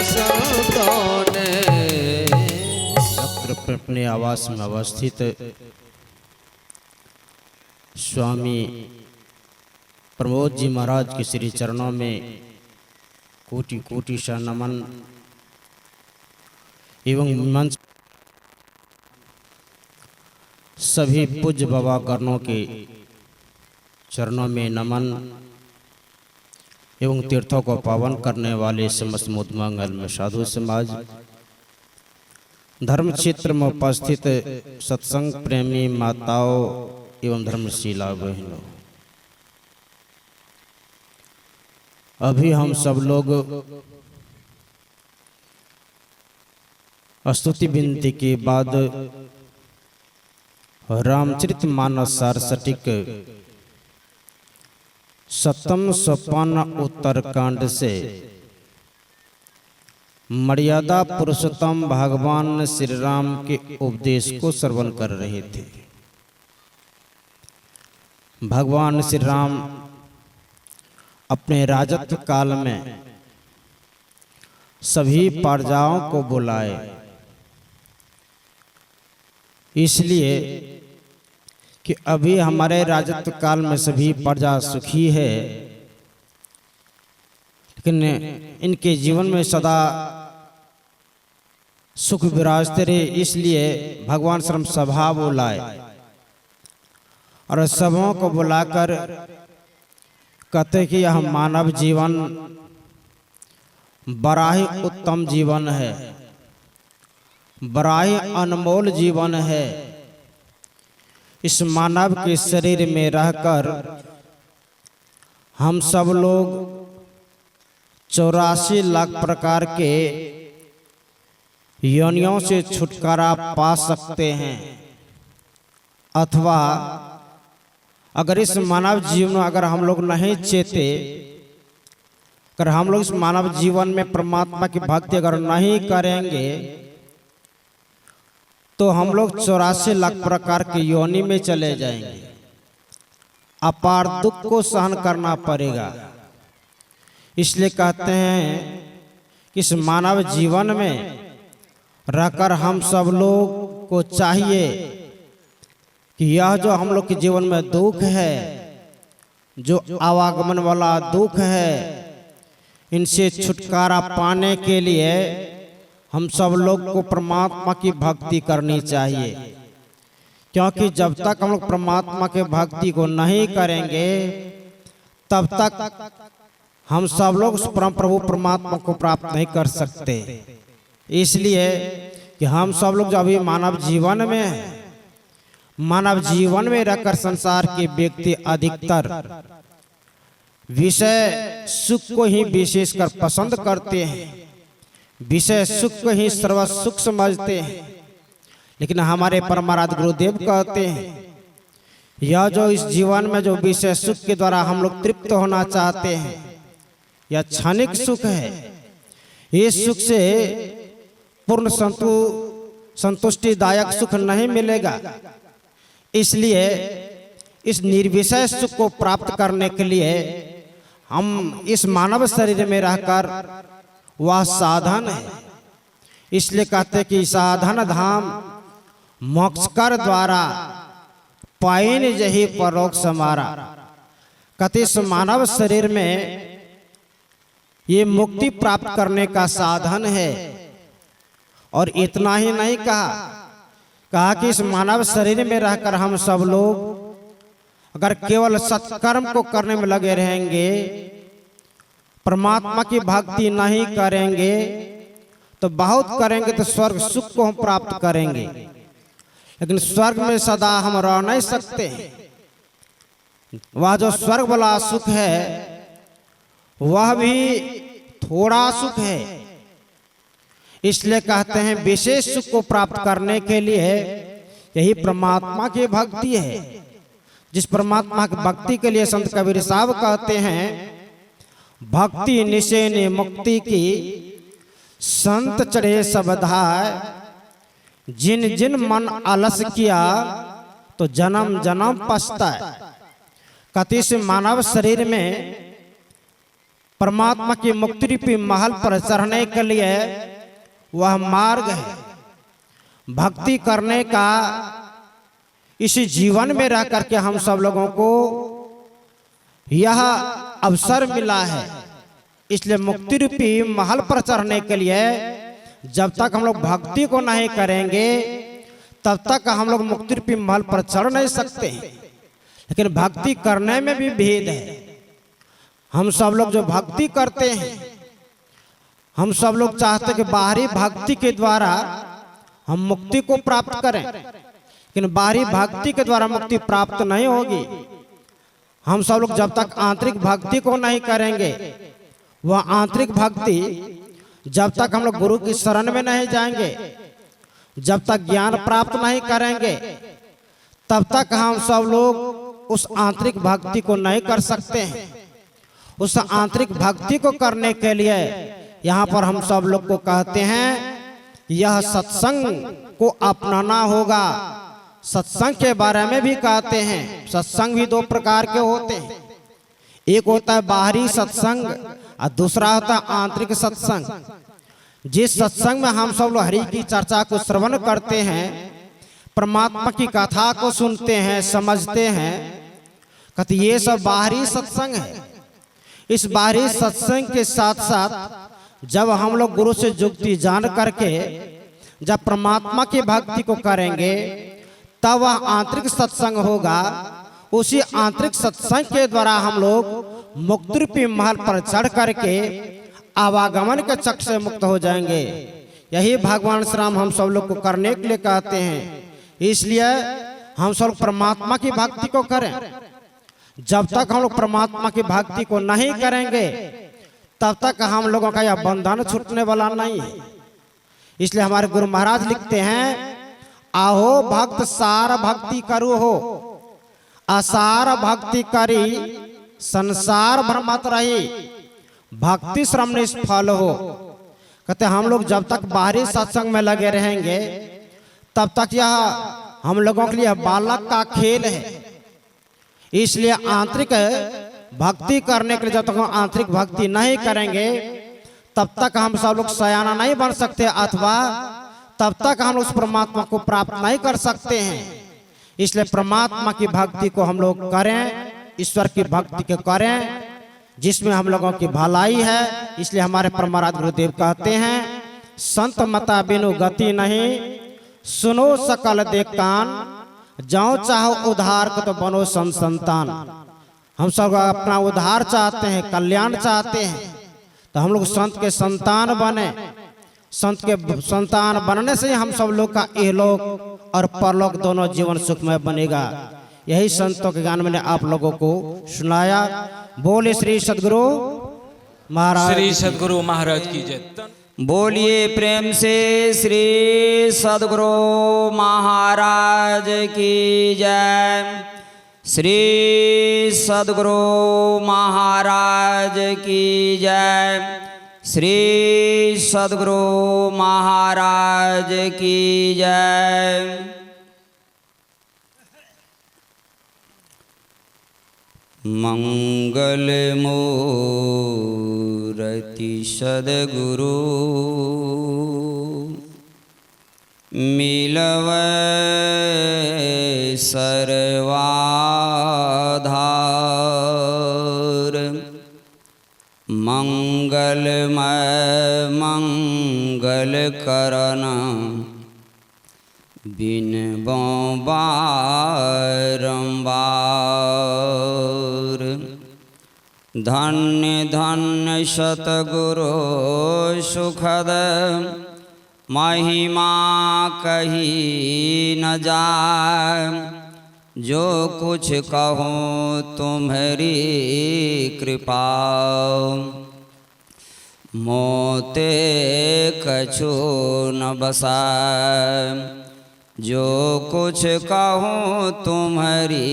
संतों ने। अपने आवास में अवस्थित स्वामी प्रमोद जी महाराज के श्री चरणों में कोटि कोटि सा नमन एवं मंच सभी पूज्य बाबा कर्णों के चरणों में नमन एवं तीर्थों को पावन करने वाले समस्त मुदमंगल में साधु समाज, धर्म क्षेत्र में उपस्थित सत्संग प्रेमी माताओं एवं धर्मशीला बहनों, अभी हम सब लोग स्तुति विनती के बाद रामचरितमानस सारसटिक सप्तम सोपान उत्तरकांड से मर्यादा पुरुषोत्तम भगवान श्री राम के उपदेश को श्रवण कर रहे थे। भगवान श्री राम अपने राजत्व काल में सभी प्रजाओं को बुलाए, इसलिए कि अभी हमारे राजत्व काल में सभी प्रजा सुखी है, लेकिन इनके जीवन में सदा सुख विराजते रहे, इसलिए भगवान श्रम सभा बुलाए और सबों को बुलाकर कहते कि यह मानव जीवन बड़ा ही उत्तम जीवन है, बड़ा ही अनमोल जीवन है। इस मानव के शरीर में रहकर हम सब लोग 84 लाख प्रकार के योनियों से छुटकारा पा सकते हैं, अथवा अगर इस मानव जीवन में अगर हम लोग नहीं चेते, अगर हम लोग इस मानव जीवन में परमात्मा की भक्ति अगर नहीं करेंगे तो हम लोग 84 लाख प्रकार के योनि में चले जाएंगे, अपार दुख को सहन करना पड़ेगा। इसलिए कहते हैं कि इस मानव जीवन में रहकर हम सब लोग को चाहिए कि यह जो हम लोग के जीवन में दुख है, जो आवागमन वाला दुख है, इनसे छुटकारा पाने के लिए हम सब लोग को परमात्मा की भक्ति करनी चाहिए, क्योंकि जब तक हम लोग परमात्मा के भक्ति को नहीं करेंगे तब तक हम सब लोग उस परम प्रभु परमात्मा को प्राप्त नहीं कर सकते। इसलिए कि हम सब लोग जो अभी मानव जीवन में हैं, मानव जीवन में रहकर संसार के व्यक्ति अधिकतर विषय सुख को ही विशेषकर पसंद करते हैं, विषय सुख को ही सर्व सुख समझते हैं। लेकिन हमारे परमाराध्य गुरुदेव कहते हैं यह जो इस जीवन में जो विषय सुख के द्वारा हम लोग तृप्त होना चाहते हैं, यह क्षणिक सुख है। इस सुख से पूर्ण संतुष्टिदायक सुख नहीं मिलेगा। इसलिए इस निर्विषय सुख को प्राप्त करने के लिए हम इस मानव शरीर में रहकर वह साधन है। इसलिए कहते कि साधन धाम मोक्ष कर द्वारा पाइन जही परोक्ष हमारा। कहते इस मानव शरीर में ये मुक्ति प्राप्त करने का साधन है। और इतना ही नहीं कहा कि इस मानव शरीर में रहकर हम सब लोग अगर केवल सत्कर्म को करने में लगे रहेंगे, परमात्मा की भक्ति नहीं करेंगे, तो बहुत करेंगे तो स्वर्ग सुख को हम प्राप्त करेंगे, लेकिन स्वर्ग में सदा हम रह नहीं सकते। वह जो स्वर्ग वाला सुख है वह भी थोड़ा सुख है। इसलिए कहते हैं विशेष सुख को प्राप्त करने के लिए यही परमात्मा की भक्ति है। जिस परमात्मा की भक्ति के लिए संत कबीर साहब कहते हैं भक्ति निशेने मुक्ति की संत चढ़े सबधाय, जिन जिन मन आलस किया तो जन्म जन्म पछताए। कहते इस मानव शरीर में परमात्मा की मुक्ति रूपी महल पर चढ़ने के लिए वह मार्ग है। भक्ति करने का इसी जीवन में रह करके हम सब लोगों को यह अवसर मिला है। इसलिए मुक्ति रूपी महल पर चढ़ने के लिए जब तक हम लोग भक्ति को नहीं करेंगे तब तक हम लोग मुक्ति रूपी महल पर चढ़ नहीं सकते हैं। लेकिन भक्ति करने में भी भेद है। हम सब लोग जो भक्ति करते हैं, हम सब लोग चाहते हैं कि बाहरी भक्ति के द्वारा हम मुक्ति को प्राप्त करें, लेकिन बाहरी भक्ति के द्वारा मुक्ति प्राप्त नहीं होगी। हम सब लोग जब तक आंतरिक भक्ति को नहीं करेंगे, वह आंतरिक भक्ति जब तक हम लोग गुरु की शरण में नहीं जाएंगे, जब तक ज्ञान प्राप्त नहीं करेंगे, तब तक हम सब लोग उस आंतरिक भक्ति को नहीं कर सकते हैं। उस आंतरिक भक्ति को करने के लिए यहाँ पर हम सब लोग को कहते हैं यह सत्संग को अपनाना होगा। सत्संग के बारे में भी कहते हैं। सत्संग भी दो प्रकार के होते हैं। एक होता है बाहरी सत्संग और दूसरा होता है आंतरिक सत्संग। जिस सत्संग में हम सब लोग हरि की चर्चा को श्रवण करते हैं, परमात्मा की कथा को सुनते हैं, समझते हैं, कहते ये सब बाहरी सत्संग है। इस बाहरी सत्संग के साथ साथ जब हम लोग गुरु से जुक्ति जान करके जब परमात्मा की भक्ति को करेंगे तब वह आंतरिक सत्संग होगा। उसी आंतरिक सत्संग के द्वारा हम लोग मुक्ति रूपी महल पर चढ़ करके आवागमन के चक्र से मुक्त हो जाएंगे। यही भगवान श्री राम हम सब लोग को करने के लिए कहते हैं। इसलिए हम सब लोग परमात्मा की भक्ति को करें। जब तक हम लोग परमात्मा की भक्ति को नहीं करेंगे तब तक हम लोगों का यह बंधन छूटने वाला नहीं है। इसलिए हमारे गुरु महाराज लिखते हैं, आहो भक्त सार भक्ति करो हो, असार भक्ति करी संसार भ्रमत रही, भक्ति श्रम निष्फल हो। कहते हम लोग जब तक बाहरी सत्संग में लगे रहेंगे तब तक यह हम लोगों के लिए बालक का खेल है। इसलिए आंतरिक भक्ति करने के लिए जब तक हम आंतरिक भक्ति नहीं करेंगे तब तक हम सब लोग सयाना नहीं बन सकते, अथवा तब तक हम उस परमात्मा को प्राप्त नहीं कर सकते हैं। इसलिए परमात्मा की भक्ति को हम लोग करें, ईश्वर की भक्ति को करें जिसमें हम लोगों की भलाई है। इसलिए हमारे परमाराध गुरुदेव कहते हैं, संत मता बिनु गति नहीं, सुनो सकल देख कान, जाओ चाहो उद्धार को तो बनो संतान। हम सब अपना उद्धार चाहते हैं, कल्याण चाहते हैं, तो हम लोग संत के संतान बने। संत के संतान बनने से हम सब लोग का इहलोक और परलोक दोनों जीवन सुखमय बनेगा। यही संतों के गान मैंने आप लोगों को सुनाया। बोले श्री सदगुरु महाराज, श्री सदगुरु महाराज की जय। बोलिए प्रेम से श्री सदगुरु महाराज की जय। श्री सदगुरु महाराज की जय। श्री सदगुरु महाराज की जय। मंगल मूर्ति सदगुरु मिलवै सर्वाधार। मंगलमय मंगल करन बिन बारंबार। धन्य धन्य सतगुरु सुखद महिमा कही न जाए। जो कुछ कहूँ तुम्हारी कृपा, मोते कछु न बसाए। जो कुछ कहूँ तुम्हारी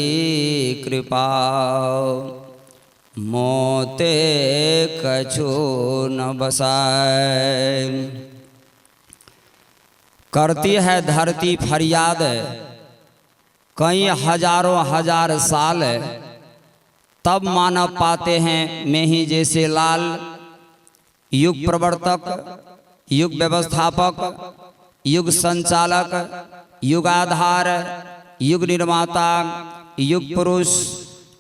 कृपा, मोते कछु न बसाए। करती है धरती फरियाद कई हजारों हजार साल, तब मानव पाते हैं मैं ही जैसे लाल। युग प्रवर्तक, युग व्यवस्थापक, युग संचालक, युगाधार, युग निर्माता, युग पुरुष,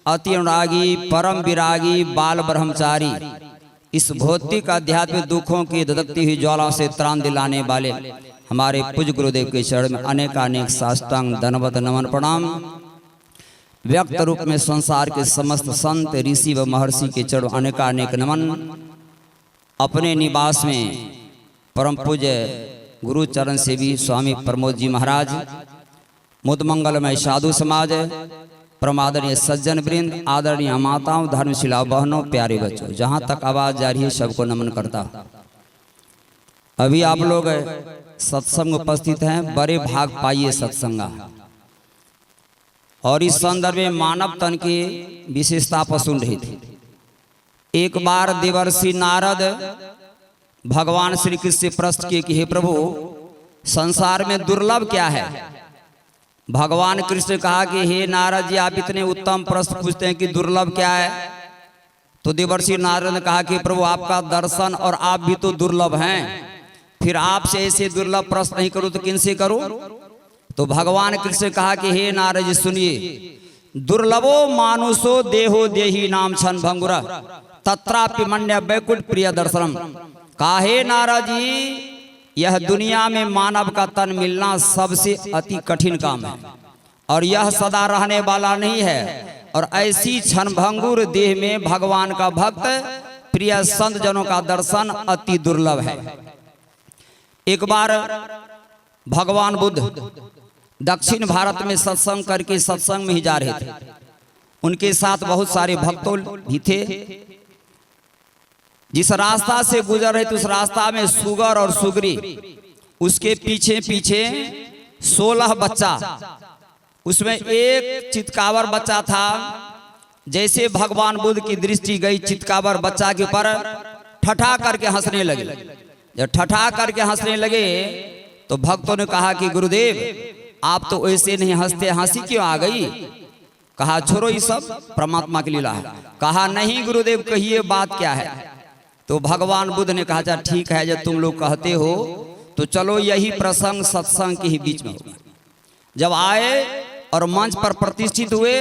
अति अनुरागी, परम विरागी, बाल ब्रह्मचारी, इस भौतिक आध्यात्मिक दुखों की धधकती हुई ज्वाला से त्राण दिलाने वाले हमारे पूज्य गुरुदेव के चरण में अनेकानेक साष्टांग दंडवत नमन प्रणाम। व्यक्त रूप में संसार के समस्त संत ऋषि व महर्षि के चरण अनेकानेक नमन। अपने निवास में परम पूज्य गुरु चरण सेवी स्वामी प्रमोद जी महाराज, मुदमंगलमय साधु समाज, परमादरणीय सज्जन वृंद, आदरणीय माताओं, धर्मशिला बहनों, प्यारे बच्चों, जहाँ तक आवाज जा रही है सबको नमन करता। अभी आप लोग सत्संग उपस्थित हैं, बड़े भाग पाइए सत्संगा। और इस संदर्भ में मानव तन की विशेषता पर सुन रही थी। एक बार देवर्षि नारद भगवान श्री कृष्ण से प्रश्न किए कि हे प्रभु, संसार में दुर्लभ क्या है? भगवान कृष्ण ने कहा कि हे नारद जी, आप इतने उत्तम प्रश्न पूछते हैं कि दुर्लभ क्या है? तो देवर्षि नारद ने कहा कि प्रभु, आपका दर्शन और आप भी तो दुर्लभ हैं, फिर आपसे ऐसे दुर्लभ प्रश्न नहीं करूं तो किनसे करूं? तो भगवान कृष्ण ने कहा कि हे नारद जी सुनिए, दुर्लभो मानुषो देहो देही नाम छन भंगुरा तत्रापि मन्य वैकुंठ प्रिय दर्शनम। काहे नारद जी, यह दुनिया में मानव का तन मिलना सबसे अति कठिन काम है और यह सदा रहने वाला नहीं है, और ऐसी क्षणभंगुर देह में भगवान का भक्त प्रिय संत जनों का दर्शन अति दुर्लभ है। एक बार भगवान बुद्ध दक्षिण भारत में सत्संग करके सत्संग में ही जा रहे थे। उनके साथ बहुत सारे भक्तों भी थे। जिस रास्ता से गुजर रहे थे उस रास्ता में सुगर और सुगरी, उसके पीछे पीछे 16 बच्चा, उसमें एक चितकावर बच्चा था। जैसे भगवान बुद्ध की दृष्टि गई चितकावर बच्चा के ऊपर, ठठा करके हंसने लगे। जब ठठा करके हंसने लगे तो भक्तों ने कहा कि गुरुदेव, आप तो ऐसे नहीं हंसते, हंसी क्यों आ गई? कहा छोड़ो, ये सब परमात्मा की लीला है। कहा नहीं गुरुदेव, कहिए बात क्या है? तो भगवान बुद्ध ने कहा अच्छा ठीक है, जब तुम लोग कहते हो तो चलो यही प्रसंग सत्संग के ही बीच में होगा। जब आए और मंच पर प्रतिष्ठित हुए,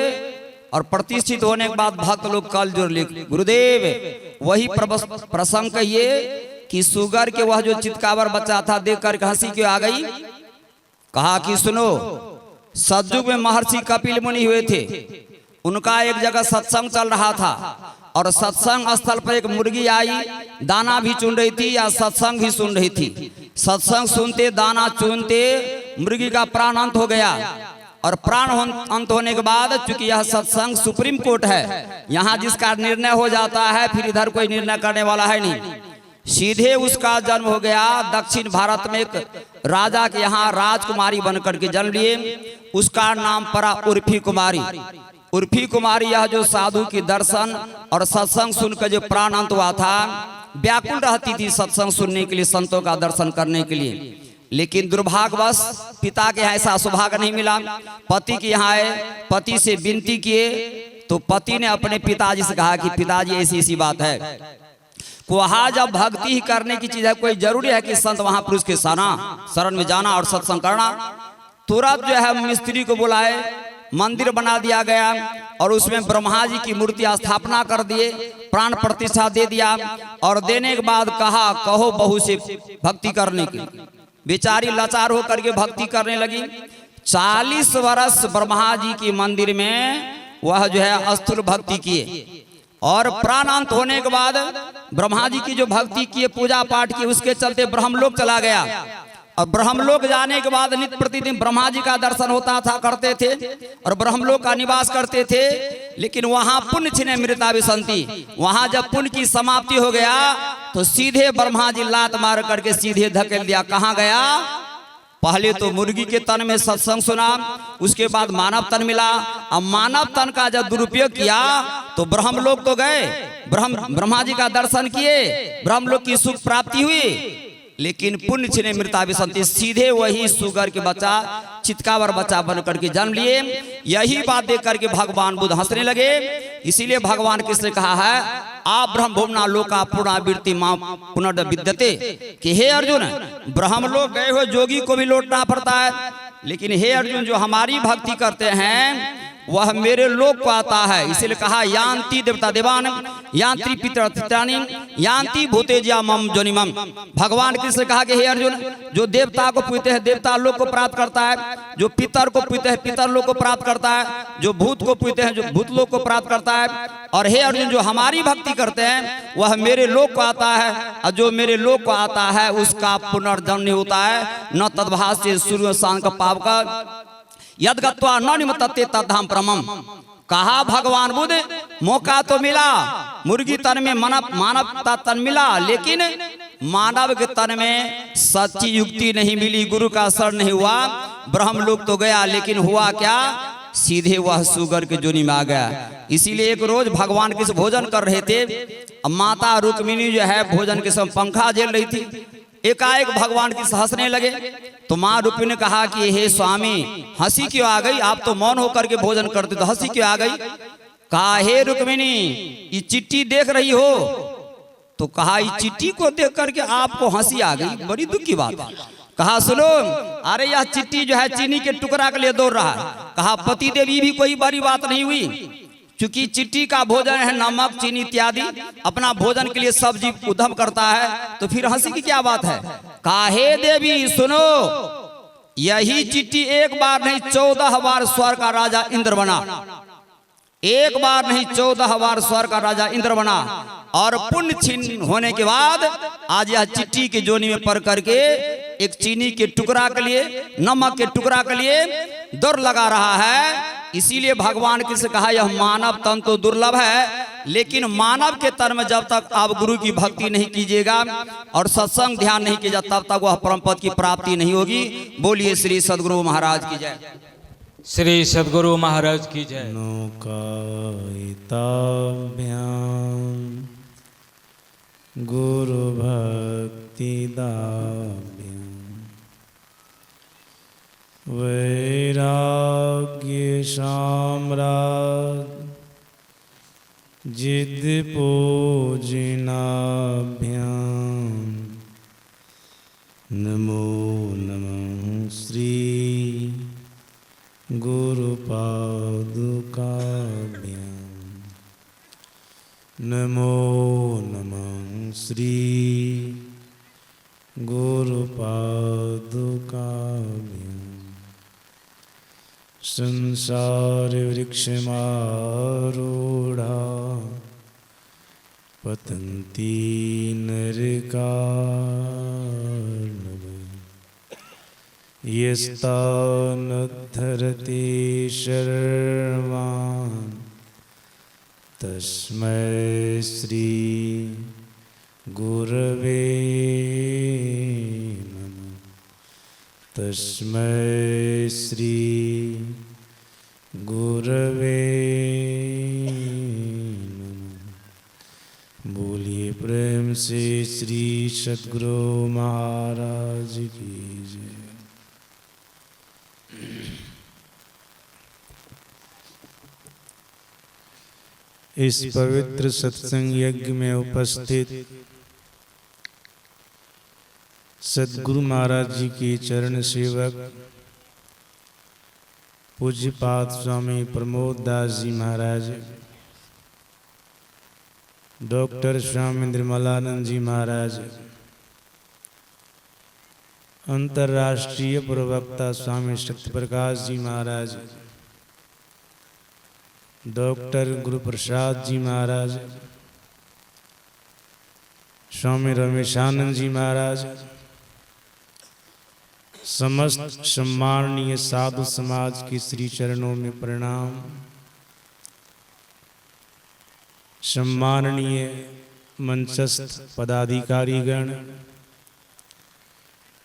और प्रतिष्ठित होने के बाद भक्त लोग कल जोड़ लिखे, गुरुदेव वही प्रसंग कहिए कि सुगर के वह जो चितकावर बच्चा था देख कर हंसी क्यों आ गई? कहा कि सुनो, सतयुग में महर्षि कपिल मुनि हुए थे। उनका एक जगह सत्संग चल रहा था और सत्संग स्थल पर एक मुर्गी आई, दाना भी चुन रही थी या सत्संग भी सुन रही थी। सत्संग सुनते दाना चुनते मुर्गी का प्राण अंत हो गया, और प्राण अंत होने के बाद चूंकि यह सत्संग सुप्रीम कोर्ट है, यहाँ जिसका निर्णय हो जाता है फिर इधर कोई निर्णय करने वाला है नहीं। सीधे उसका जन्म हो गया दक्षिण भारत में एक राजा के यहाँ राजकुमारी बनकर के जन्म लिए। उसका नाम पड़ा उर्फी कुमारी। उर्फी कुमारी यह जो साधु की दर्शन और सत्संग सुनकर जो प्राण अंत हुआ था, व्याकुल रहती थी सत्संग सुनने के लिए, संतों का दर्शन करने के लिए। लेकिन दुर्भाग्यवश पिता के यहाँ ऐसा सौभाग्य नहीं मिला। पति के यहाँ आए, पति से विनती किए तो पति ने अपने पिताजी से कहा कि पिताजी ऐसी ऐसी बात है। वहाँ जब भक्ति ही करने की चीज है, कोई जरूरी है कि संत वहां पुरुष के शरण में जाना और सत्संग करना। तुरंत जो है मिस्त्री को बुलाए, मंदिर बना दिया गया और उसमें ब्रह्मा जी की मूर्ति स्थापना कर दिए, प्राण प्रतिष्ठा दे दिया। और देने के बाद कहा कहो बहू से भक्ति करने की। बेचारी लाचार होकर के भक्ति करने लगी। 40 वर्ष ब्रह्मा जी की मंदिर में वह जो है स्थूल भक्ति किए, और प्राणांत होने के बाद ब्रह्मा जी की जो भक्ति किए, पूजा पाठ की, उसके चलते ब्रह्मलोक चला गया। और ब्रह्मलोक जाने के बाद नित्य प्रतिदिन ब्रह्मा जी का दर्शन होता था, करते थे और ब्रह्मलोक का निवास करते थे। लेकिन वहां पुण्य छिने मृता विसंति, वहां जब पुण्य की समाप्ति हो गया तो सीधे ब्रह्मा जी लात मार करके सीधे धकेल दिया। कहाँ गया? पहले तो मुर्गी के तन में सत्संग सुना, उसके बाद मानव तन मिला। अब मानव तन का जब दुरुपयोग किया तो ब्रह्मलोक तो गए, ब्रह्मा जी का दर्शन किए, ब्रह्मलोक की सुख प्राप्ति हुई। लेकिन पुण्य छिने मृता विसंति, सीधे वही सुगर के बच्चा चितकावर बच्चा बन करके जन्म लिए। यही बात देख करके भगवान बुद्ध हंसने लगे। इसीलिए भगवान किसने कहा है, आप ब्रह्म भुवना लोका पुनरावृत्ति मां पुनर्विद्यते, कि हे अर्जुन ब्रह्म लोग गए हुए जोगी को भी लौटना पड़ता है, लेकिन हे अर्जुन जो हमारी भक्ति करते हैं वह मेरे लोक को आता है। इसीलिए कहा यान्ति देवता देवान यान्ति पितर पित्रानि यान्ति भूतेज्या मम जोनिमम। भगवान कृष्ण कहा कि हे अर्जुन जो देवता को पूजते हैं देवता लोक को प्राप्त करता है, जो पितर को पूजते हैं पितर लोक को प्राप्त करता है, जो भूत को पूजते हैं जो भूत लोक को प्राप्त करता है, और हे अर्जुन जो हमारी भक्ति करते हैं वह मेरे लोक को आता है, और जो मेरे लोक को आता है उसका पुनर्जन्म नहीं होता है। न तद्भास से सूर्य शान का पाप का यद गत्वा न निमतते तद्धाम परमम। कहा भगवान बुद्ध मौका तो मिला, मुर्गी तन में मानव तन मिला, लेकिन मानव के तन में सच्ची युक्ति नहीं मिली, गुरु का असर नहीं हुआ। ब्रह्म लोक तो गया, लेकिन हुआ क्या, सीधे वह सुगर के जोनी में आ गया। इसीलिए एक रोज भगवान किस भोजन कर रहे थे, माता रुक्मिणी जो है भोजन के समय पंखा झेल रही थी, एकाएक भगवान की हंसने लगे। तो माँ रुक्मिणी ने कहा कि हे स्वामी हंसी क्यों आ गई, आप तो मौन होकर के भोजन करते तो हंसी क्यों आ गई। कहा हे रुक्मिणी ये चिट्ठी देख रही हो, तो कहा इस चिट्ठी को देख करके आपको हंसी आ गई, बड़ी दुख की बात। कहा सुनो, अरे यह चिट्ठी जो है चीनी के टुकड़ा के लिए दौड़ रहा है। कहा पति देवी भी कोई बड़ी बात नहीं हुई, क्योंकि चिट्ठी का भोजन है नमक चीनी इत्यादि, अपना भोजन के लिए सब जीव उद्यम करता है, तो फिर हंसी की क्या बात है। काहे देवी सुनो, यही चिट्ठी एक बार नहीं 14 बार स्वर्ग का राजा इंद्र बना, एक बार नहीं 14 बार स्वर्ग का राजा इंद्र बना, और पुण्य छीन होने के बाद आज यह चिट्ठी के जोनी में पड़ करके एक चीनी के टुकड़ा के लिए नमक के टुकड़ा के लिए दौड़ लगा रहा है। इसीलिए भगवान किसे कहा यह मानव तन तो दुर्लभ है, लेकिन मानव के तन में जब तक आप गुरु की भक्ति नहीं कीजिएगा और सत्संग ध्यान नहीं किया तब तक वह परम पद की प्राप्ति नहीं होगी। बोलिए श्री सद्गुरु महाराज की जय। श्री सद्गुरु महाराज की जय। नौकायिताभ्यां गुरु भक्ति दाभ्यां वैराग्य साम्राज्य जिद पूजनाभ्यां नमो नमः श्री गुरुपादुकाभ्यां नमो नमः श्री गुरुपादुकाभ्यां संसार वृक्षमारूढ़ा पतन्ति नरकार्णवे यस्तानुद्धरति शर्वान् तस्मै श्री गुरवे नमः तस्मै श्री गुरवे नमः। बोलिए प्रेम से श्री सद्गुरु महाराज की जय। इस पवित्र सत्संग यज्ञ में उपस्थित सद्गुरु महाराज जी के चरण सेवक पूज्यपाद स्वामी प्रमोद दास जी महाराज, डॉक्टर स्वामी निर्मलानंद जी महाराज, अंतर्राष्ट्रीय प्रवक्ता स्वामी शक्ति प्रकाश जी महाराज, डॉक्टर गुरु प्रसाद जी महाराज, स्वामी रमेशानंद जी महाराज, समस्त सम्माननीय साधु समाज के श्री चरणों में प्रणाम। सम्माननीय मंचस्थ पदाधिकारीगण,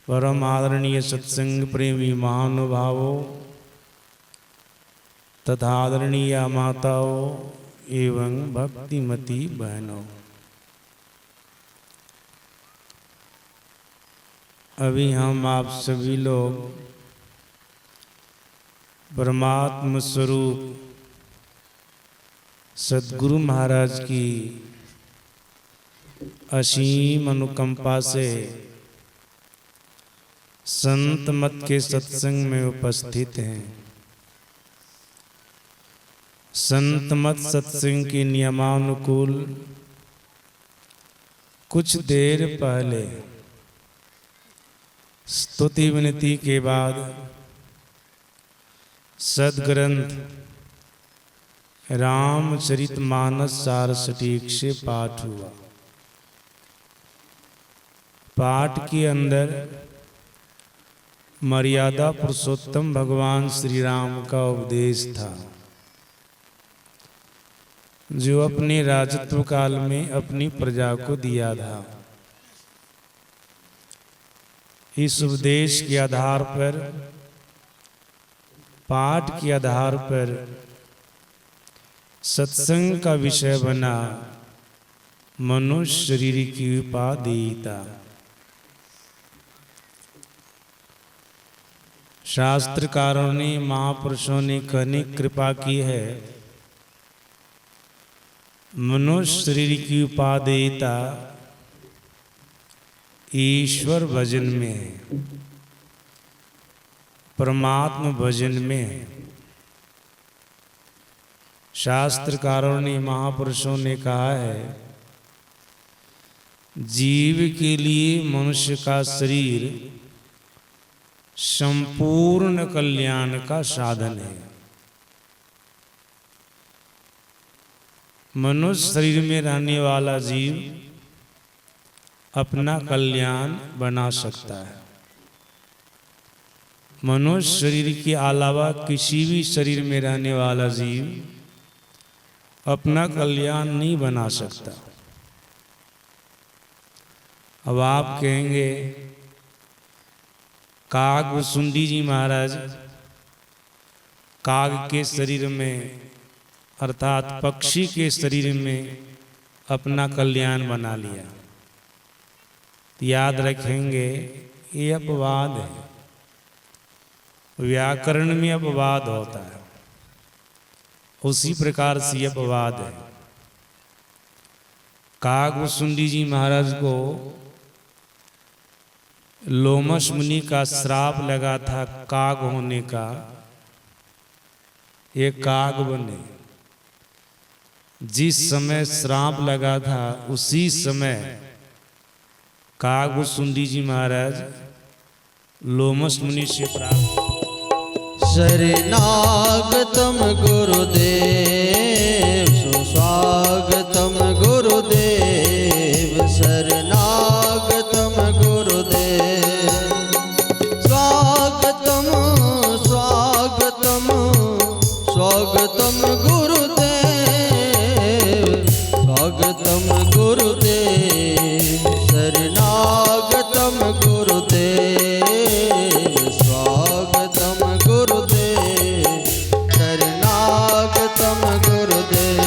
परम आदरणीय सत्संग प्रेमी महानुभावों तथा आदरणीय माताओं एवं भक्तिमती बहनों, अभी हम आप सभी लोग परमात्म स्वरूप सद्गुरु महाराज की असीम अनुकंपा से संत मत के सत्संग में उपस्थित हैं। संत मत सत्संग के नियमानुकूल कुछ देर पहले स्तुति विनती के बाद सदग्रंथ रामचरितमानस सार सटीक से पाठ हुआ। पाठ के अंदर मर्यादा पुरुषोत्तम भगवान श्री राम का उपदेश था, जो अपने राजत्व काल में अपनी प्रजा को दिया था। इस उपदेश के आधार पर, पाठ के आधार पर सत्संग का विषय बना मनुष्य शरीर की उपादेयता। शास्त्रकारों ने, महापुरुषों ने कहने कृपा की है, मनुष्य शरीर की उपादेयता ईश्वर भजन में है, परमात्मा भजन में है। शास्त्रकारों ने, महापुरुषों ने कहा है, जीव के लिए मनुष्य का शरीर संपूर्ण कल्याण का साधन है। मनुष्य शरीर में रहने वाला जीव अपना कल्याण बना सकता है। मनुष्य शरीर के अलावा किसी भी शरीर में रहने वाला जीव अपना कल्याण नहीं बना सकता। अब आप कहेंगे, काग वसुंडी जी महाराज काग के शरीर में अर्थात पक्षी के शरीर में अपना कल्याण बना लिया। याद रखेंगे, ये अपवाद है, व्याकरण में अपवाद होता है, उसी प्रकार से अपवाद है। काग वसुंडी जी महाराज को लोमश मुनि का श्राप लगा था काग होने का, ये काग बने। जिस समय श्राप लगा था उसी समय काग वसुंडी जी महाराज लोमश मुनि से प्राप्त। शरणागतम गुरुदेव सुस्वागतम गुरुदेव, शरणागतम गुरुदेव, स्वागतम स्वागतम स्वागतम गुरुदेव, स्वागतम गुरुदेव, शरणागतम गुरुदेव, स्वागतम गुरुदेव, शरणागतम गुरुदेव।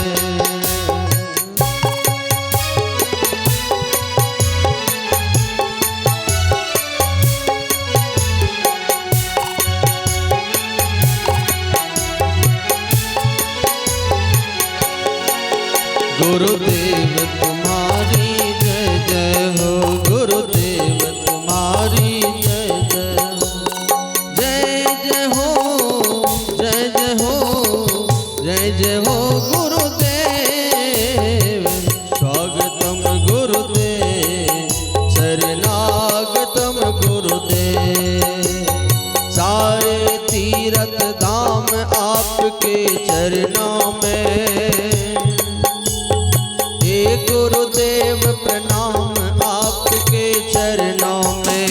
गुरुदेव तुम्हारी जय जय हो, गुरुदेव तुम्हारी जय जय, जय जय हो, जय जय हो, जय जय हो गुरुदेव, स्वागतम गुरुदेव, शरणागतम गुरुदेव। सारे तीर्थ धाम आपके चरणों में, गुरुदेव प्रणाम आपके चरणों में।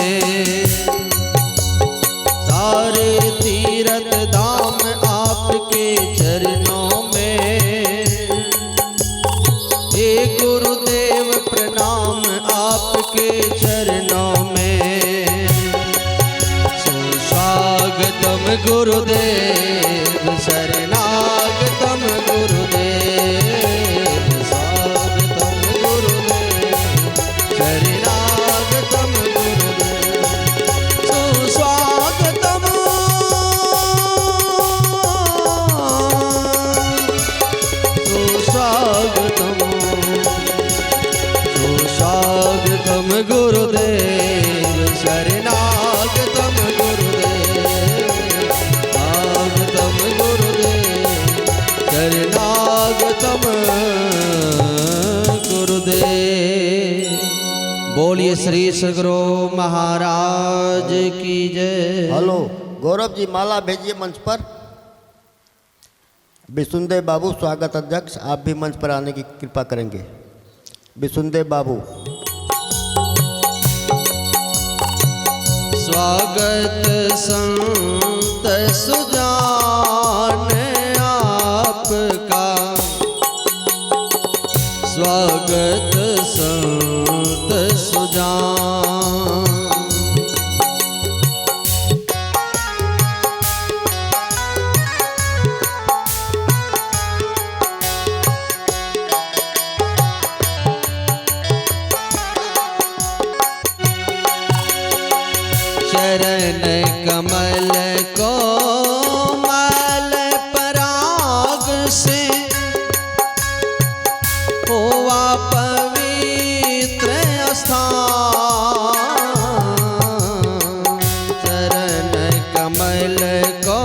सारे तीर्थ धाम आपके चरणों में, हे गुरुदेव प्रणाम आपके चरणों में। सुस्वागतम गुरुदेव, शरणागतम गुरुदेव, स्वागतम गुरुदेव, शरणागतम गुरुदेव। श्री सदगुरु महाराज की जय। हेलो गौरव जी, माला भेजिए मंच पर। विसुंदेव बाबू स्वागत अध्यक्ष, आप भी मंच पर आने की कृपा करेंगे। विसुंदेव बाबू। स्वागत संत सुजान आपका, स्वागत संत सुजान। चरण कमल को मल पराग से होवा पवित्र स्थान। चरण कमल को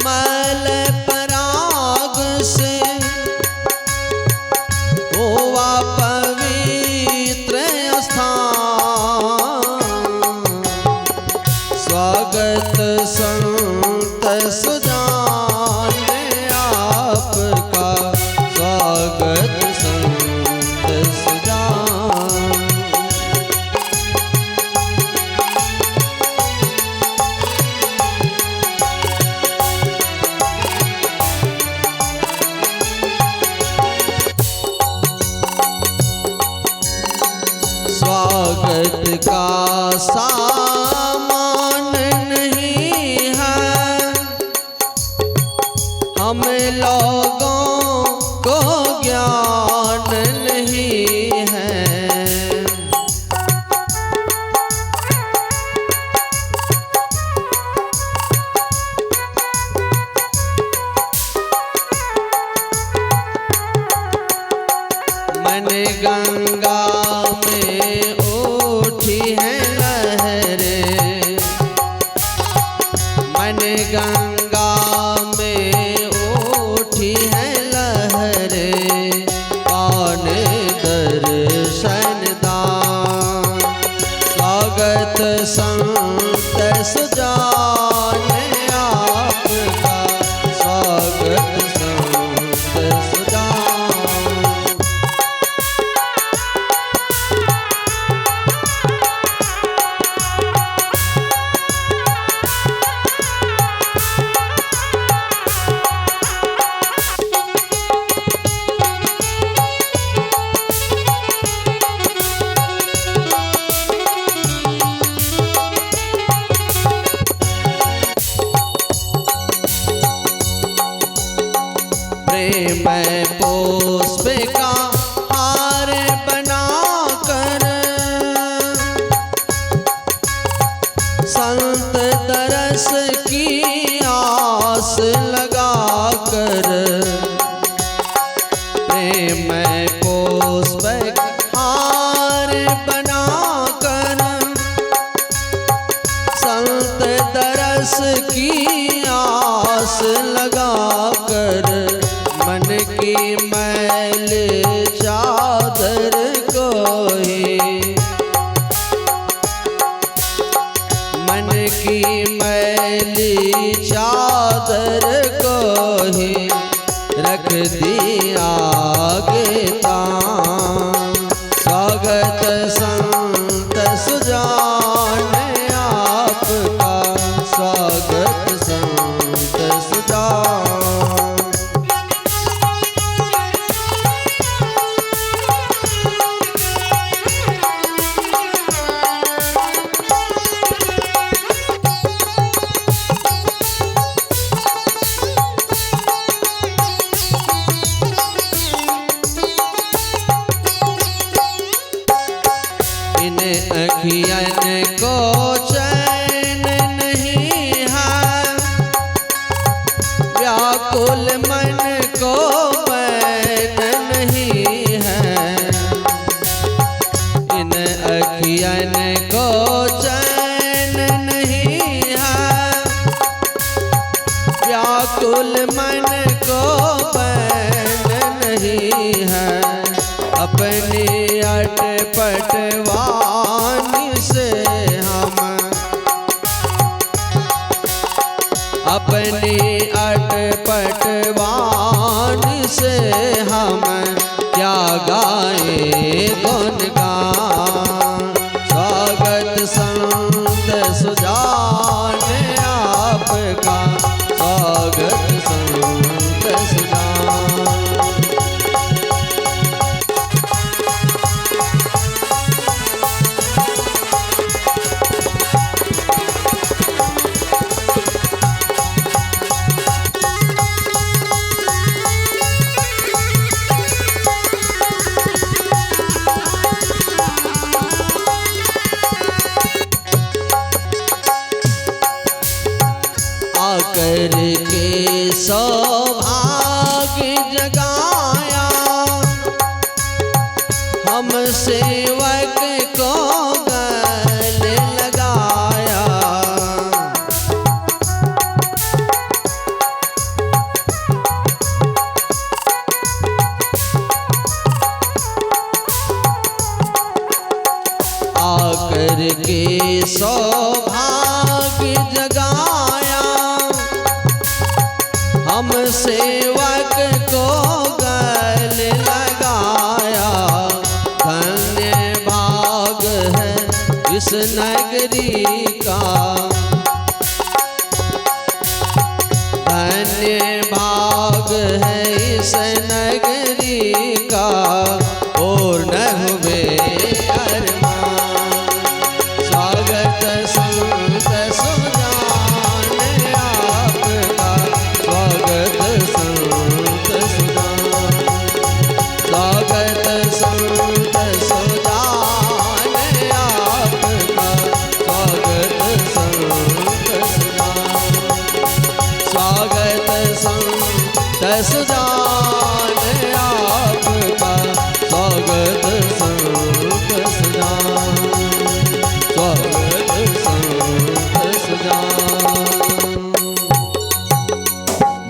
मल पराग से होवा पवित्र स्थान। स्वागत संत सुजान आपका, स्वागत संत सुजान। स्वागत का सामान नहीं है हम लोगों को ज्ञान नहीं है। मन गंगा में उठी है लहरें, मन गंगा में उठी है लहरें। पान दर्शन दान, स्वागत संत सुजान आपका, स्वागत संत सुजान। प्रेम पुष्प का हार बनाकर संत तरस की आस लगाकर। प्रेम पुष्प हार बनाकर संत तरस की आस लगाकर। मन की मैल चादर को ही, मन की मैली चादर को ही रख दिया आगे तान। स्वागत संत सुजान आपका, स्वागत संत सुजान। इन अखियन को चैन नहीं है, व्याकुल मन को मैन नहीं है। इन अखियन को चैन नहीं है, व्याकुल मन को मैन नहीं है। अपनी अटपट संत सुजान आपका, स्वागत संत सुजान। आकर के सौभाग्य जगाया, हम सेवक को गले लगाया। आकर के सौभाग्य जगाया, हम सेवक को गले लगाया। धन्य भाग है इस नगरी का, धन्य भाग है इस नगरी का, और न हुए अरमान। स्वागत संत सुजान आपका, स्वागत संत सुजान। स्वागत संत सुजान आपका, स्वागत संत सुजान। स्वागत संत सुजान आपका, स्वागत संत सुजान। स्वागत संत सुजान।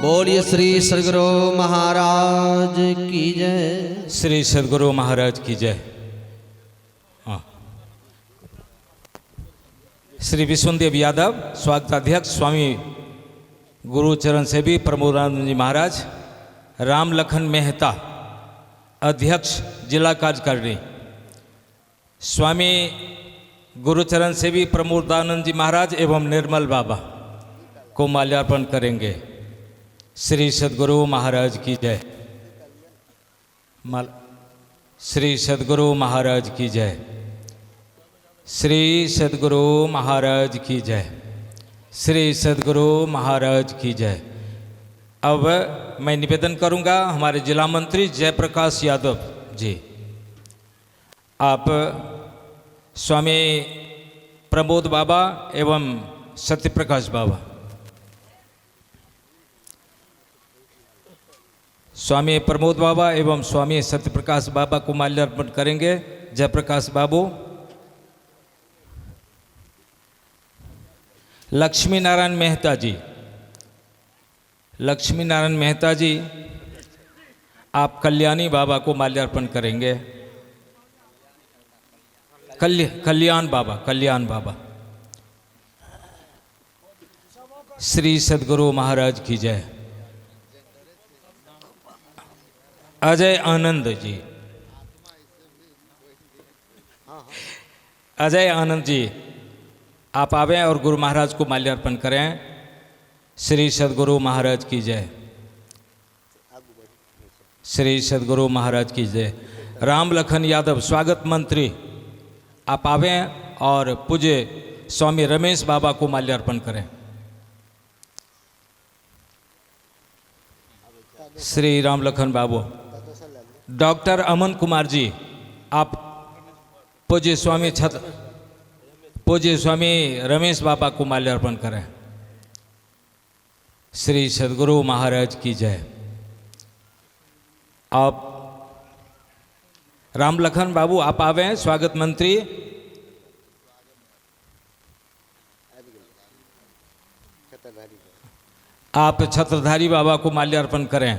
बोलिए श्री सद्गुरु महाराज की जय। श्री सद्गुरु महाराज की जय। हाँ। श्री विष्णुदेव यादव स्वागताध्यक्ष स्वामी गुरुचरण सेवी प्रमोदानंद जी महाराज, राम लखन मेहता अध्यक्ष जिला कार्यकारिणी, स्वामी गुरुचरण सेवी प्रमोदानंद जी महाराज एवं निर्मल बाबा को माल्यार्पण करेंगे। श्री सद्गुरु महाराज की जय। श्री सद्गुरु महाराज की जय। श्री सद्गुरु महाराज की जय। श्री सद्गुरु महाराज की जय। अब मैं निवेदन करूंगा हमारे जिला मंत्री जयप्रकाश यादव जी, आप स्वामी प्रमोद बाबा एवं सत्यप्रकाश बाबा, स्वामी प्रमोद बाबा एवं स्वामी सत्यप्रकाश बाबा को माल्यार्पण करेंगे। जयप्रकाश बाबू। लक्ष्मी नारायण मेहता जी, लक्ष्मी नारायण मेहता जी आप कल्याणी बाबा को माल्यार्पण करेंगे। कल्याण बाबा, कल्याण बाबा। श्री सद्गुरु महाराज की जय। अजय आनंद जी, अजय आनंद जी आप आवें और गुरु महाराज को माल्यार्पण करें। श्री सद्गुरु महाराज की जय। श्री सद्गुरु महाराज की जय। राम लखन यादव स्वागत मंत्री आप आवें और पूज्य स्वामी रमेश बाबा को माल्यार्पण करें। श्री राम लखन बाबू। डॉक्टर अमन कुमार जी आप पूज्य स्वामी रमेश बाबा को माल्यार्पण करें। श्री सद्गुरु महाराज की जय। आप राम लखन बाबू आप आवे स्वागत मंत्री। आप छत्रधारी बाबा को माल्यार्पण करें।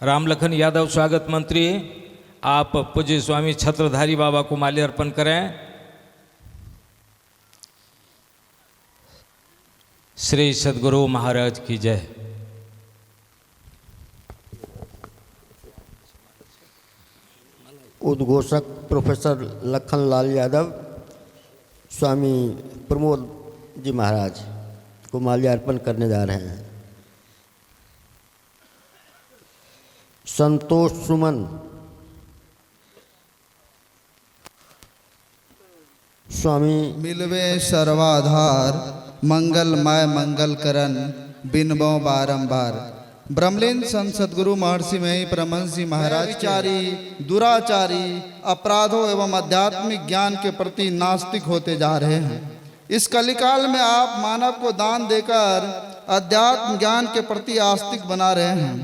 राम लखन यादव स्वागत मंत्री आप पूज्य स्वामी छत्रधारी बाबा को माल्यार्पण करें। श्री सद्गुरु महाराज की जय। उद्घोषक प्रोफेसर लखनलाल यादव स्वामी प्रमोद जी महाराज को माल्यार्पण करने जा रहे हैं। संतोष सुमन स्वामी मिलवे सर्वाधार मंगलमय मंगल करन बिनबो बारंबार। ब्रह्मलीन संत सदगुरु महर्षि में परमहंस जी महाराज चारी दुराचारी अपराधों एवं आध्यात्मिक ज्ञान के प्रति नास्तिक होते जा रहे हैं। इस कलिकाल में आप मानव को दान देकर अध्यात्म ज्ञान के प्रति आस्तिक बना रहे हैं।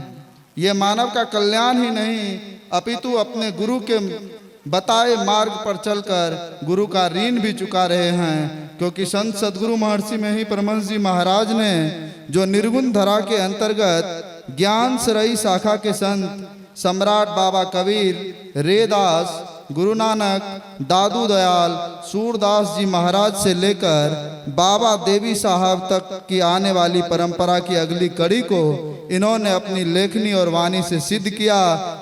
ये मानव का कल्याण ही नहीं अपितु अपने गुरु के बताए मार्ग पर चलकर गुरु का ऋण भी चुका रहे हैं, क्योंकि संत सदगुरु महर्षि में ही परमहंस जी महाराज ने जो निर्गुण धरा के अंतर्गत ज्ञान सरई शाखा के संत सम्राट बाबा कबीर, रेदास, गुरु नानक, दादू दयाल, सूरदास जी महाराज से लेकर बाबा देवी साहब तक की आने वाली परंपरा की अगली कड़ी को इन्होंने अपनी लेखनी और वाणी से सिद्ध किया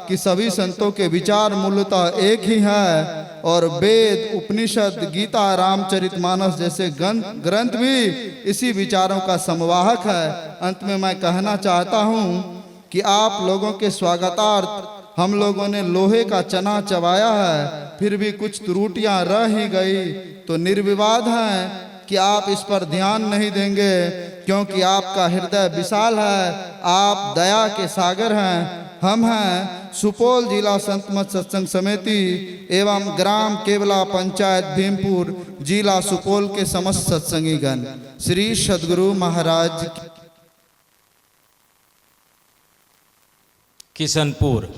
कि सभी संतों के विचार मूलतः एक ही है और वेद, उपनिषद, गीता, रामचरितमानस जैसे ग्रंथ भी इसी विचारों का समवाहक है। अंत में मैं कहना चाहता हूँ कि आप लोगों के स्वागतार्थ हम लोगों ने लोहे का चना चबाया है, फिर भी कुछ त्रुटियां रह ही गई तो निर्विवाद हैं कि आप इस पर ध्यान नहीं देंगे, क्योंकि आपका हृदय विशाल है, आप दया के सागर हैं। हम हैं सुपौल जिला संत मत सत्संग समिति एवं ग्राम केवला पंचायत भीमपुर जिला सुपौल के समस्त सत्संगीगण। श्री सदगुरु महाराज किशनपुर,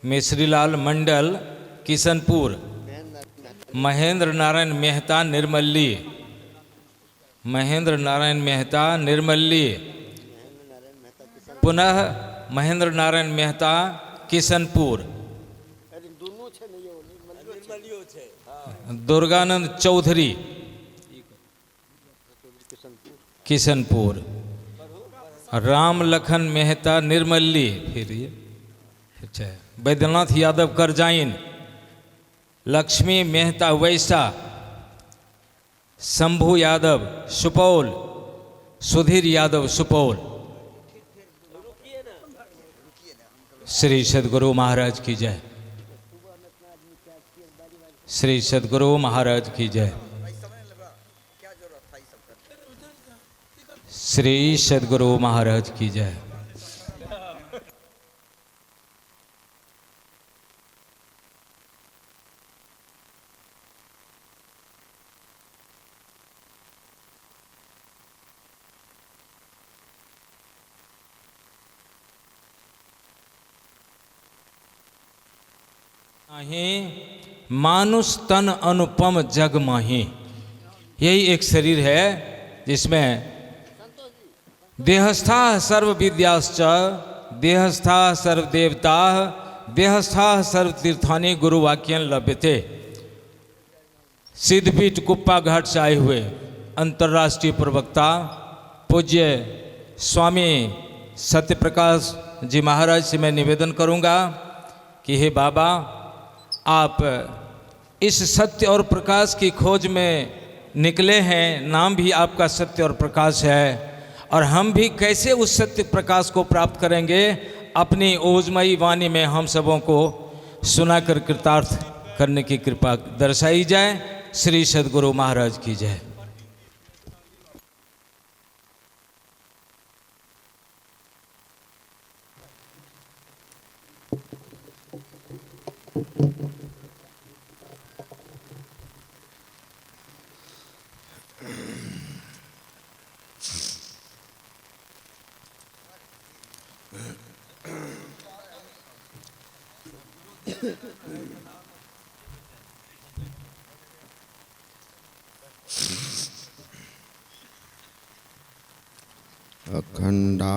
मिश्रीलाल मंडल किशनपुर, महेंद्र नारायण मेहता निर्मली, महेंद्र नारायण मेहता निर्मली, पुनः महेंद्र नारायण मेहता किशनपुर, दुर्गानंद चौधरी किशनपुर, राम लखन मेहता निर्मली, फिर ये अच्छा बैद्यनाथ यादव करजाइन, लक्ष्मी मेहता वैसा, शंभू यादव सुपौल, सुधीर यादव सुपौल। श्री सदगुरु महाराज की जय, श्री सदगुरु महाराज की जय, श्री सदगुरु महाराज की जय। मानुष तन अनुपम जग माही, यही एक शरीर है जिसमें देहस्था सर्व विद्याश्च, देहस्था सर्व देवता, देहस्था सर्व तीर्थानि गुरु वाक्यन लभ्यते। सिद्धपीठ कुप्पा घाट से आए हुए अंतर्राष्ट्रीय प्रवक्ता पूज्य स्वामी सत्यप्रकाश जी महाराज से मैं निवेदन करूंगा कि हे बाबा, आप इस सत्य और प्रकाश की खोज में निकले हैं, नाम भी आपका सत्य और प्रकाश है, और हम भी कैसे उस सत्य प्रकाश को प्राप्त करेंगे, अपनी ओजमयी वाणी में हम सबों को सुनाकर कृतार्थ करने की कृपा दर्शाई जाए। श्री सदगुरु महाराज की जय।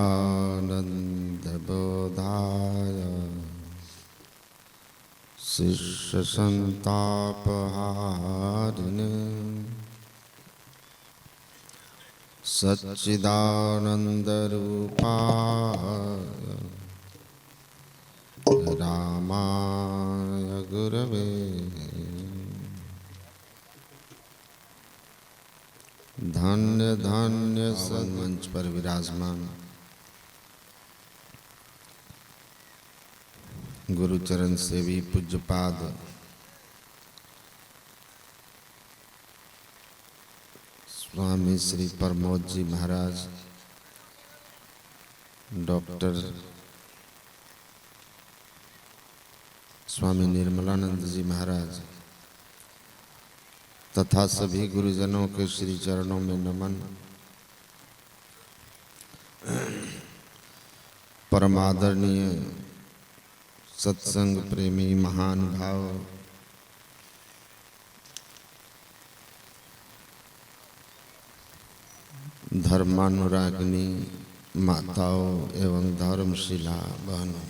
अखंडानंद बोधाय शिष्य संतापहारिणे सच्चिदानंद रूपाय रामाय गुरवे धन्य धन्य मंच पर विराजमान गुरुचरण सेवी पूज्यपाद स्वामी श्री प्रमोद जी महाराज, डॉक्टर स्वामी निर्मलानंद जी महाराज तथा सभी गुरुजनों के श्री चरणों में नमन। परमादरणीय सत्संग प्रेमी महान भाव धर्मानुरागिनी माताओं एवं धर्मशिला बहनों,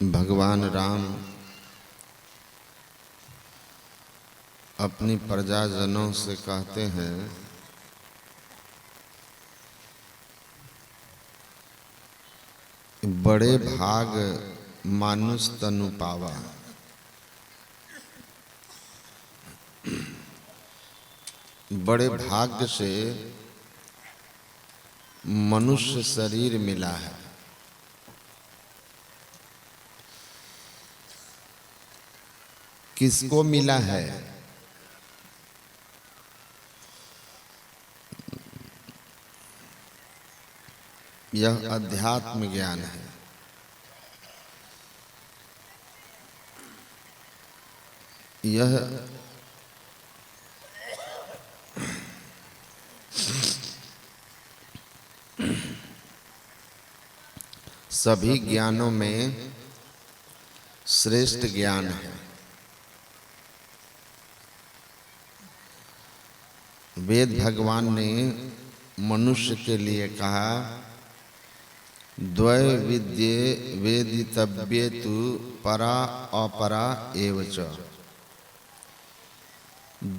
भगवान राम अपनी प्रजाजनों से कहते हैं बड़े भाग मानुष तनु पावा। बड़े भाग्य से मनुष्य शरीर मिला है। किसको मिला है? यह अध्यात्म ज्ञान है। यह सभी ज्ञानों में श्रेष्ठ ज्ञान है। वेद भगवान ने मनुष्य के लिए कहा द्वय विद्ये वेदितव्ये तु परा अपरा एव च।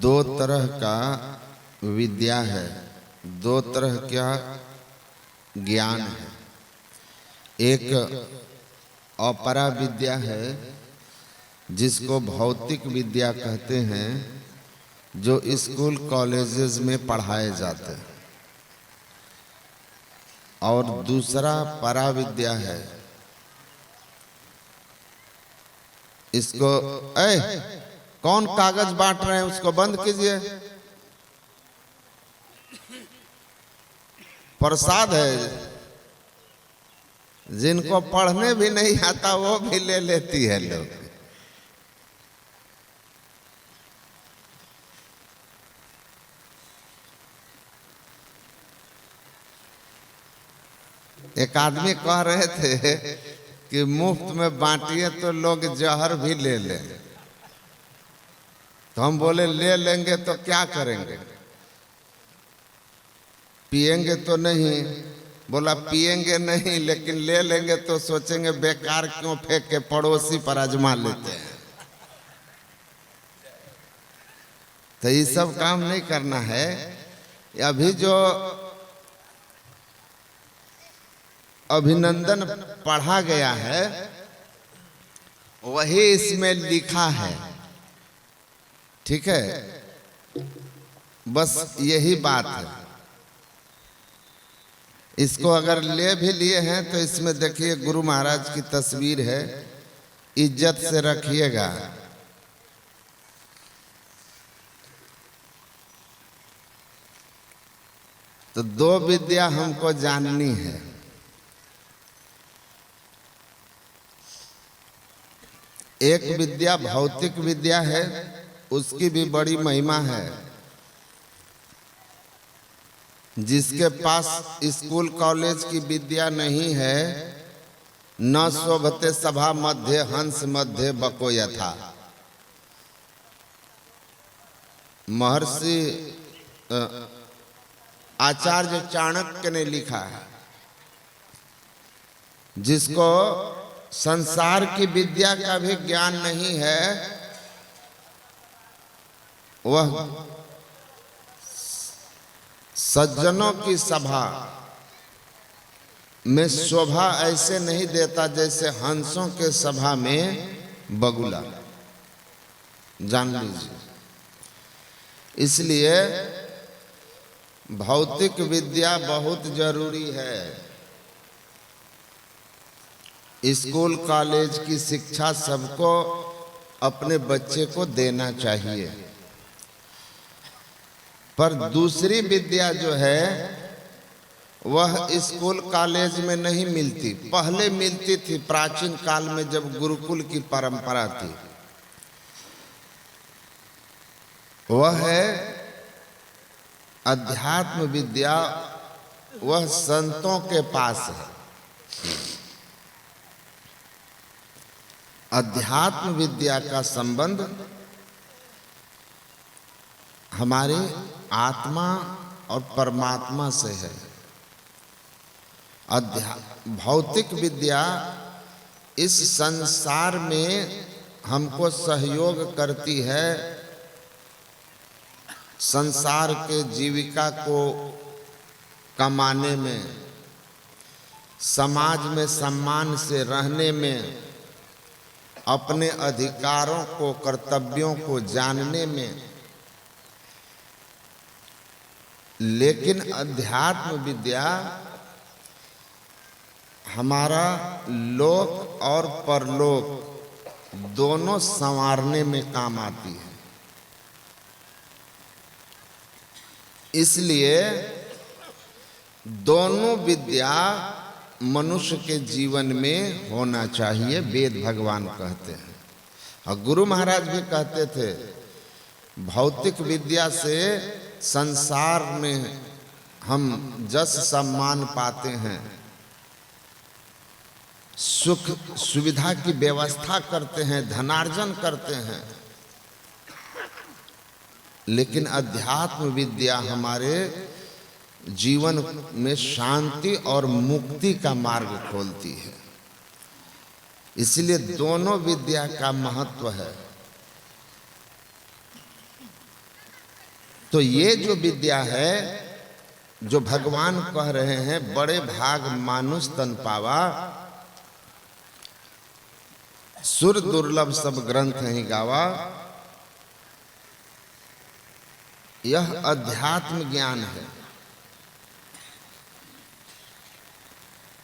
दो तरह का विद्या है, दो तरह का ज्ञान है। एक अपरा विद्या है जिसको भौतिक विद्या कहते हैं, जो स्कूल कॉलेजेस में पढ़ाए जाते हैं। और दूसरा परा विद्या है। इसको कौन कागज बांट रहे हैं उसको बंद कीजिए। प्रसाद है। जिनको पढ़ने भी नहीं आता वो भी ले लेती है लोग। एक आदमी कह रहे थे कि मुफ्त में बांटिए तो लोग जहर भी ले लें। तो हम बोले ले लेंगे तो क्या करेंगे? पिएंगे तो नहीं। बोला पिएंगे नहीं, लेकिन ले लेंगे तो सोचेंगे बेकार क्यों फेंक के पड़ोसी पर आजमा लेते हैं। तो ये सब काम नहीं करना है। अभी जो अभिनंदन पढ़ा गया है वही इसमें लिखा है। ठीक है, बस यही बात है। इसको अगर ले भी लिए हैं तो इसमें देखिए गुरु महाराज की तस्वीर है, इज्जत से रखिएगा। तो दो विद्या हमको जाननी है। एक विद्या भौतिक विद्या है, उसकी भी बड़ी महिमा है। जिसके पास स्कूल कॉलेज की विद्या नहीं है, न शोभते सभा मध्य हंस मध्य बको यथा। महर्षि आचार्य चाणक्य ने लिखा है, जिसको संसार की विद्या का भी ज्ञान नहीं है, वह सज्जनों की सभा में शोभा ऐसे नहीं देता जैसे हंसों के सभा में बगुला, जान लीजिए। इसलिए भौतिक विद्या बहुत जरूरी है। स्कूल कॉलेज की शिक्षा सबको अपने बच्चे को देना चाहिए, पर दूसरी विद्या जो है वह स्कूल कॉलेज में नहीं मिलती। पहले मिलती थी प्राचीन काल में, जब गुरुकुल की परंपरा थी। वह है अध्यात्म विद्या, वह संतों के पास है। अध्यात्म विद्या का संबंध हमारे आत्मा और परमात्मा से है। भौतिक विद्या इस संसार में हमको सहयोग करती है, संसार के जीविका को कमाने में, समाज में सम्मान से रहने में, अपने अधिकारों को, कर्तव्यों को जानने में। लेकिन अध्यात्म विद्या हमारा लोक और परलोक दोनों संवारने में काम आती है। इसलिए दोनों विद्या मनुष्य के जीवन में होना चाहिए, वेद भगवान कहते हैं। और गुरु महाराज भी कहते थे, भौतिक विद्या से संसार में हम जस सम्मान पाते हैं, सुख सुविधा की व्यवस्था करते हैं, धनार्जन करते हैं, लेकिन अध्यात्म विद्या हमारे जीवन में शांति और मुक्ति का मार्ग खोलती है। इसलिए दोनों विद्या का महत्व है। तो ये जो विद्या है, जो भगवान कह रहे हैं, बड़े भाग मानुष तन पावा, सुर दुर्लभ सब ग्रंथ ही गावा, यह अध्यात्म ज्ञान है।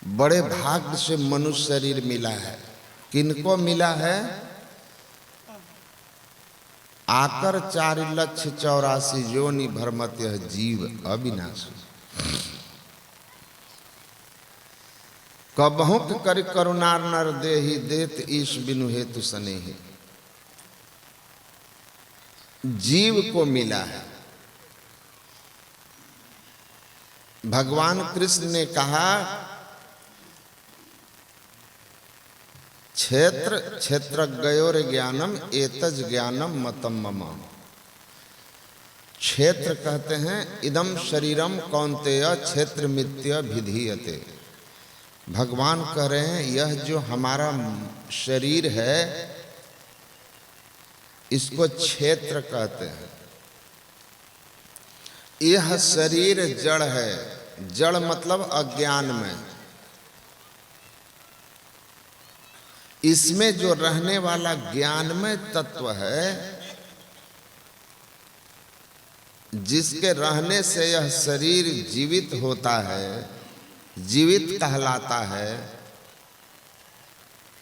बड़े भाग्य से मनुष्य शरीर मिला है। किनको मिला है? आकर 4,84,00,000 योनि भरमत यह जीव अविनाशी। कबहु कर करुणार नर देहि, देत ईश बिनु हेतु सनेहि। जीव को मिला है। भगवान कृष्ण ने कहा, क्षेत्र क्षेत्रज्ञयोर ज्ञानम एतज ज्ञानम मतम मम। क्षेत्र कहते हैं इदम शरीरम कौन्तेय क्षेत्र मित्य विधीयते। भगवान कह रहे हैं, यह जो हमारा शरीर है इसको क्षेत्र कहते हैं। यह शरीर जड़ है। जड़ मतलब अज्ञान में। इसमें जो रहने वाला ज्ञानमय तत्व है, जिसके रहने से यह शरीर जीवित होता है, जीवित कहलाता है,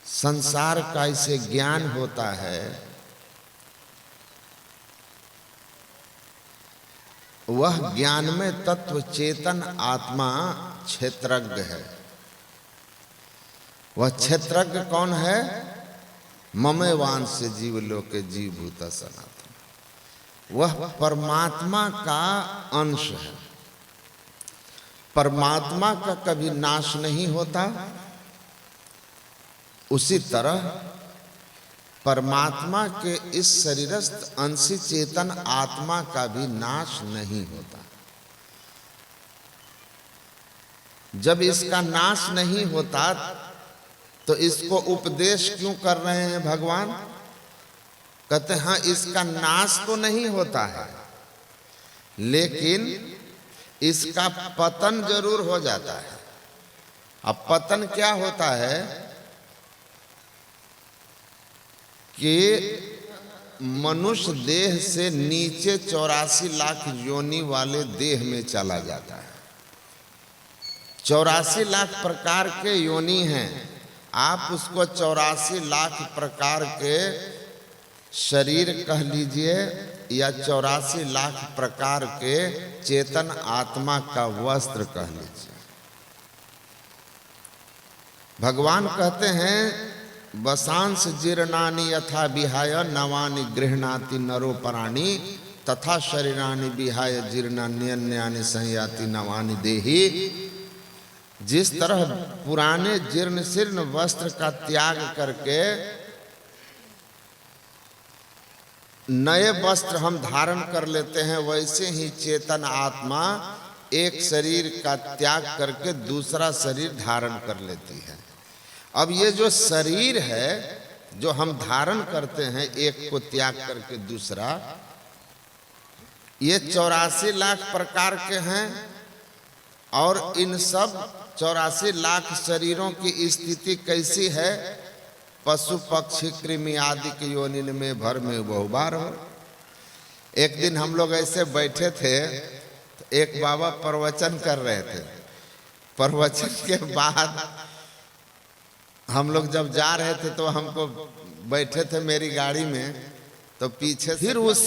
संसार का इसे ज्ञान होता है, वह ज्ञानमय तत्व चेतन आत्मा क्षेत्रज्ञ है। वह क्षेत्रज्ञ कौन है? ममवान से जीवलोके जीवभूता सनातन। वह परमात्मा का अंश है। परमात्मा का कभी नाश नहीं होता। उसी तरह परमात्मा के इस शरीरस्थ अंशी चेतन आत्मा का भी नाश नहीं होता। जब इसका नाश नहीं होता तो इसको उपदेश क्यों कर रहे हैं भगवान? कहते हैं इसका नाश तो नहीं होता है, लेकिन इसका पतन जरूर हो जाता है। अब पतन क्या होता है कि मनुष्य देह से नीचे 84 लाख योनि वाले देह में चला जाता है। 84 लाख प्रकार के योनि हैं। आप उसको 84 लाख प्रकार के शरीर कह लीजिए या 84 लाख प्रकार के चेतन आत्मा का वस्त्र कह लीजिए। भगवान कहते हैं वसांस जीर्णानि यथा विहाय नवानि गृह्णाति नरो पराणि तथा शरीरानि विहाय जीर्णान्यन्यानि संयाति नवानि देहि। जिस तरह पुराने जीर्ण शीर्ण वस्त्र का त्याग करके नए वस्त्र हम धारण कर लेते हैं, वैसे ही चेतन आत्मा एक शरीर का त्याग करके दूसरा शरीर धारण कर लेती है। अब ये जो शरीर है जो हम धारण करते हैं एक को त्याग करके दूसरा, ये 84 लाख प्रकार के हैं और इन सब 84 लाख शरीरों की स्थिति कैसी है? पशु पक्षी कृमि आदि की योनि में भर में बहुबार हो। एक दिन हम लोग ऐसे बैठे थे तो एक बाबा प्रवचन कर रहे थे। प्रवचन के बाद हम लोग जब जा रहे थे तो हमको बैठे थे मेरी गाड़ी में, तो पीछे फिर उस